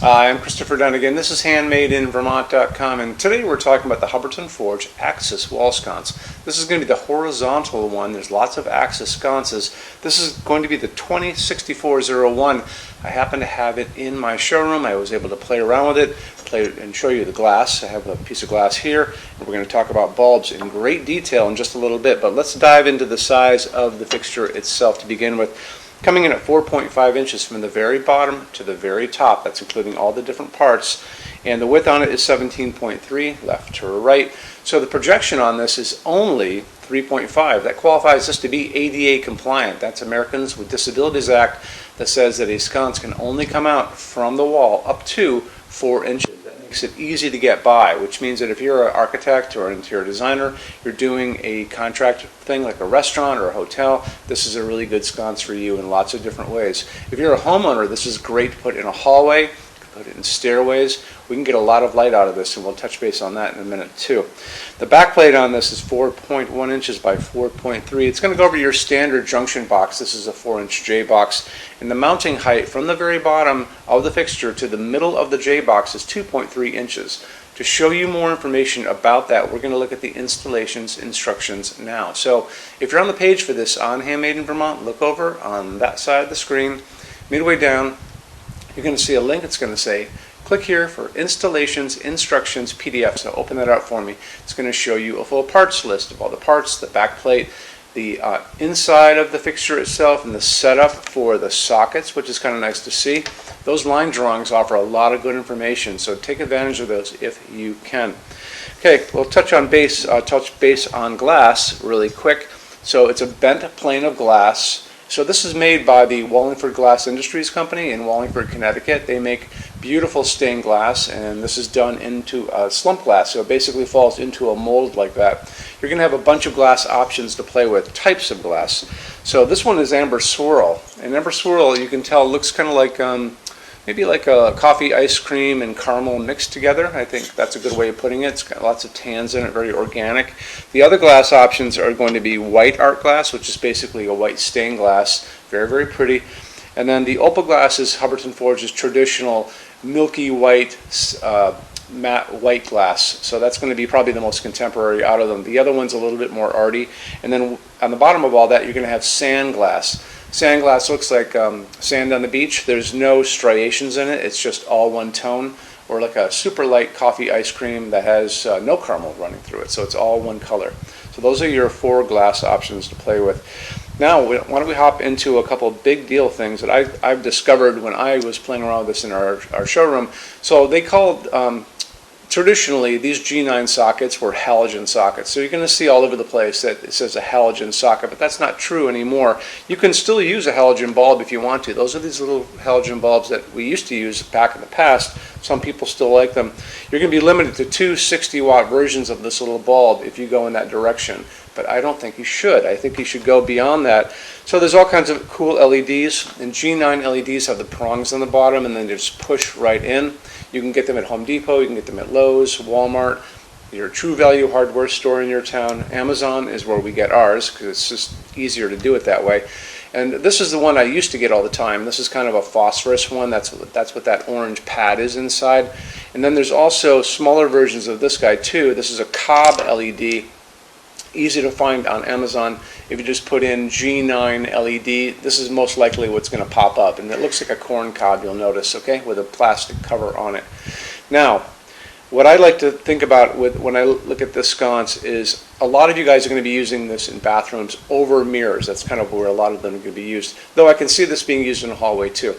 I'm Christopher Dunn again. This is HandmadeInVermont.com, and today we're talking about the Hubbardton Forge Axis wall sconce. This is going to be the horizontal one. There's lots of axis sconces. This is going to be the 206401. I happen to have it in my showroom. I was able to play around with it, play and show you the glass. I have a piece of glass here, and we're going to talk about bulbs in great detail in just a little bit. But let's dive into the size of the fixture itself to begin with. Coming in at 4.5 inches from the very bottom to the very top. That's including all the different parts. And the width on it is 17.3, left to right. So the projection on this is only 3.5. That qualifies this to be ADA compliant. That's Americans with Disabilities Act that says that a sconce can only come out from the wall up to 4 inches. Makes it easy to get by, which means that if you're an architect or an interior designer, you're doing a contract thing like a restaurant or a hotel, this is a really good sconce for you in lots of different ways. If you're a homeowner, this is great to put in a hallway, put it in stairways. We can get a lot of light out of this, and we'll touch base on that in a minute too. The back plate on this is 4.1 inches by 4.3. It's going to go over your standard junction box. This is a 4-inch J box, and the mounting height from the very bottom of the fixture to the middle of the J box is 2.3 inches. To show you more information about that, we're going to look at the installations instructions now. So if you're on the page for this on Handmade in Vermont, look over on that side of the screen. Midway down, you're going to see a link. It's going to say, click here for Installations Instructions PDF. So open that up for me. It's going to show you a full parts list of all the parts, the back plate, the inside of the fixture itself, and the setup for the sockets, which is kind of nice to see. Those line drawings offer a lot of good information, so take advantage of those if you can. Okay, we'll touch base on glass really quick. So it's a bent plane of glass. So this is made by the Wallingford Glass Industries Company in Wallingford, Connecticut. They make beautiful stained glass, and this is done into slump glass, so it basically falls into a mold like that. You're going to have a bunch of glass options to play with, types of glass. So this one is amber swirl, and amber swirl, you can tell, looks kind of like maybe like a coffee ice cream and caramel mixed together. I think that's a good way of putting it. It's got lots of tans in it, very organic. The other glass options are going to be white art glass, which is basically a white stained glass, very, very pretty. And then the opal glass is Hubbardton Forge's traditional milky white, matte white glass. So that's going to be probably the most contemporary out of them. The other one's a little bit more arty. And then on the bottom of all that, you're going to have sand glass. Sand glass looks like sand on the beach. There's no striations in it. It's just all one tone, or like a super light coffee ice cream that has no caramel running through it. So it's all one color. So those are your 4 glass options to play with. Now, why don't we hop into a couple of big deal things that I've discovered when I was playing around with this in our showroom. So they called, traditionally, these G9 sockets were halogen sockets. So you're going to see all over the place that it says a halogen socket, but that's not true anymore. You can still use a halogen bulb if you want to. Those are these little halogen bulbs that we used to use back in the past. Some people still like them. You're going to be limited to 2 60-watt versions of this little bulb if you go in that direction. But I don't think you should. I think you should go beyond that. So there's all kinds of cool LEDs, and G9 LEDs have the prongs on the bottom, and then they just push right in. You can get them at Home Depot, you can get them at Lowe's, Walmart, your True Value hardware store in your town. Amazon is where we get ours, because it's just easier to do it that way. And this is the one I used to get all the time. This is kind of a phosphorus one. That's what that orange pad is inside. And then there's also smaller versions of this guy too. This is a cob LED. Easy to find on Amazon. If you just put in G9 LED, this is most likely what's going to pop up, and it looks like a corn cob, you'll notice, okay, with a plastic cover on it. Now, what I like to think about when I look at this sconce is a lot of you guys are going to be using this in bathrooms over mirrors. That's kind of where a lot of them are going to be used, though I can see this being used in a hallway too.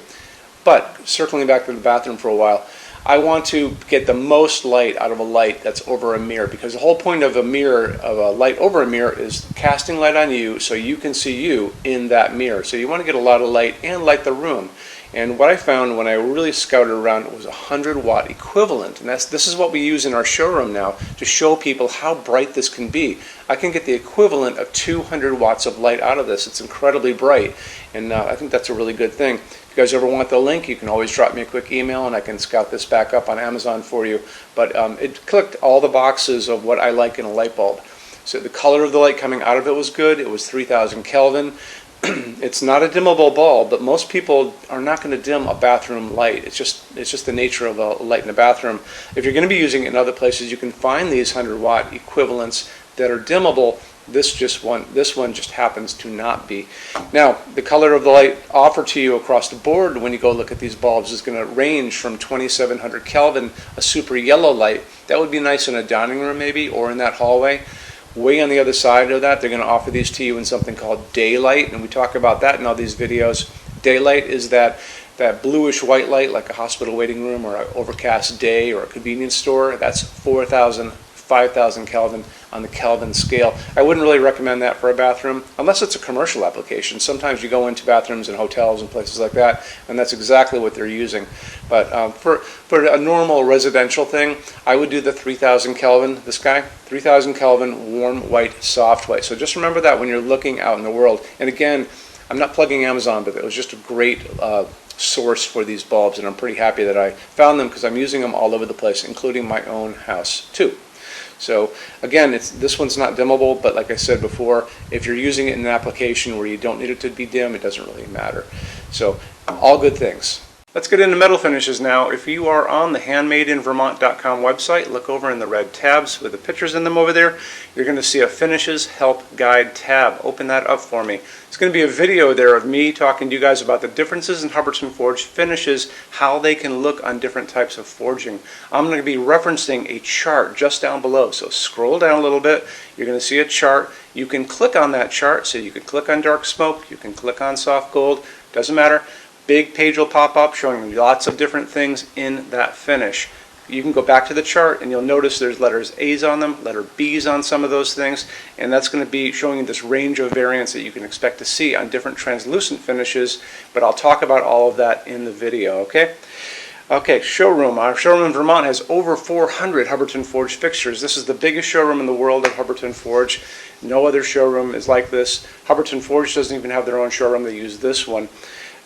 But circling back to the bathroom for a while, I want to get the most light out of a light that's over a mirror, because the whole point of a mirror, of a light over a mirror, is casting light on you so you can see you in that mirror. So you want to get a lot of light and light the room. And what I found when I really scouted around, it was a 100-watt equivalent. And this is what we use in our showroom now to show people how bright this can be. I can get the equivalent of 200 watts of light out of this. It's incredibly bright. And I think that's a really good thing. If you guys ever want the link, you can always drop me a quick email and I can scout this back up on Amazon for you. But it clicked all the boxes of what I like in a light bulb. So the color of the light coming out of it was good. It was 3000 Kelvin. It's not a dimmable bulb, but most people are not going to dim a bathroom light. It's just the nature of a light in a bathroom. If you're going to be using it in other places, you can find these 100-watt equivalents that are dimmable. This one just happens to not be. Now, the color of the light offered to you across the board when you go look at these bulbs is going to range from 2700 Kelvin, a super yellow light. That would be nice in a dining room maybe, or in that hallway. Way on the other side of that, they're going to offer these to you in something called daylight, and we talk about that in all these videos. Daylight is that bluish white light, like a hospital waiting room or an overcast day or a convenience store. That's 4,000, 5,000 Kelvin on the Kelvin scale. I wouldn't really recommend that for a bathroom unless it's a commercial application. Sometimes you go into bathrooms in hotels and places like that, and that's exactly what they're using. But for a normal residential thing, I would do the 3,000 Kelvin, this guy, 3,000 Kelvin warm white soft white. So just remember that when you're looking out in the world. And again, I'm not plugging Amazon, but it was just a great source for these bulbs, and I'm pretty happy that I found them because I'm using them all over the place, including my own house too. So again, this one's not dimmable, but like I said before, if you're using it in an application where you don't need it to be dim, it doesn't really matter. So all good things. Let's get into metal finishes now. If you are on the HandmadeInVermont.com website, look over in the red tabs with the pictures in them over there. You're going to see a Finishes Help Guide tab. Open that up for me. It's going to be a video there of me talking to you guys about the differences in Hubbardton forged finishes, how they can look on different types of forging. I'm going to be referencing a chart just down below. So scroll down a little bit. You're going to see a chart. You can click on that chart. So you can click on dark smoke. You can click on soft gold. Doesn't matter. Big page will pop up showing you lots of different things in that finish. You can go back to the chart and you'll notice there's letters A's on them, letter B's on some of those things, and that's going to be showing you this range of variants that you can expect to see on different translucent finishes, but I'll talk about all of that in the video, okay? Okay, showroom. Our showroom in Vermont has over 400 Hubbardton Forge fixtures. This is the biggest showroom in the world of Hubbardton Forge. No other showroom is like this. Hubbardton Forge doesn't even have their own showroom. They use this one.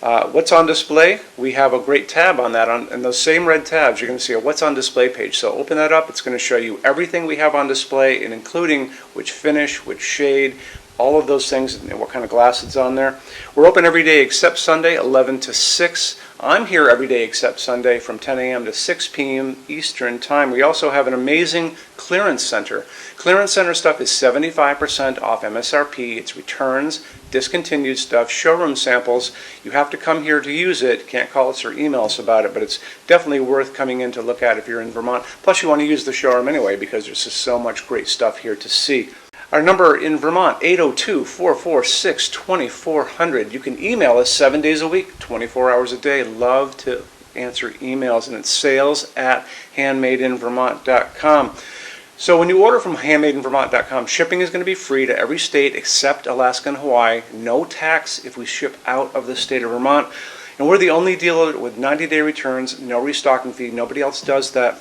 What's on display? We have a great tab on that. And those same red tabs, you're going to see a what's on display page. So open that up. It's going to show you everything we have on display, and including which finish, which shade, all of those things, and what kind of glass it's on there. We're open every day except Sunday, 11 to 6. I'm here every day except Sunday from 10 a.m. to 6 p.m. Eastern Time. We also have an amazing clearance center. Clearance center stuff is 75% off MSRP. It's returns, discontinued stuff, showroom samples. You have to come here to use it. Can't call us or email us about it, but it's definitely worth coming in to look at if you're in Vermont. Plus, you want to use the showroom anyway because there's just so much great stuff here to see. Our number in Vermont, 802-446-2400. You can email us 7 days a week, 24 hours a day. Love to answer emails, and it's sales@HandmadeInVermont.com. So when you order from HandmadeInVermont.com, shipping is going to be free to every state except Alaska and Hawaii. No tax if we ship out of the state of Vermont. And we're the only dealer with 90-day returns, no restocking fee. Nobody else does that.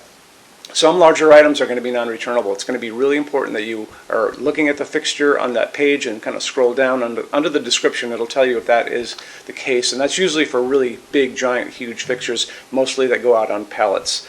Some larger items are going to be non-returnable. It's going to be really important that you are looking at the fixture on that page and kind of scroll down under the description. It'll tell you if that is the case. And that's usually for really big, giant, huge fixtures, mostly that go out on pallets.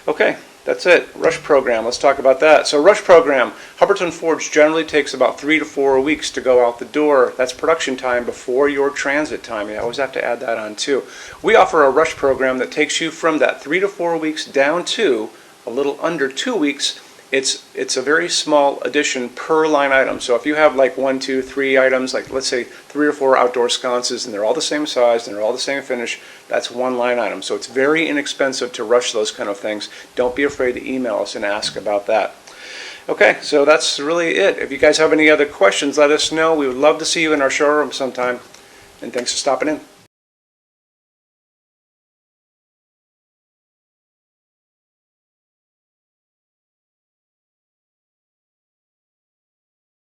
Okay, that's it. Rush program. Let's talk about that. So rush program, Hubbardton Forge generally takes about 3 to 4 weeks to go out the door. That's production time before your transit time. You always have to add that on too. We offer a rush program that takes you from that 3 to 4 weeks down to a little under 2 weeks. It's a very small addition per line item. So if you have like 1, 2, 3 items, like let's say 3 or 4 outdoor sconces, and they're all the same size and they're all the same finish, that's one line item. So it's very inexpensive to rush those kind of things. Don't be afraid to email us and ask about that. Okay, so that's really it. If you guys have any other questions, let us know. We would love to see you in our showroom sometime. And thanks for stopping in.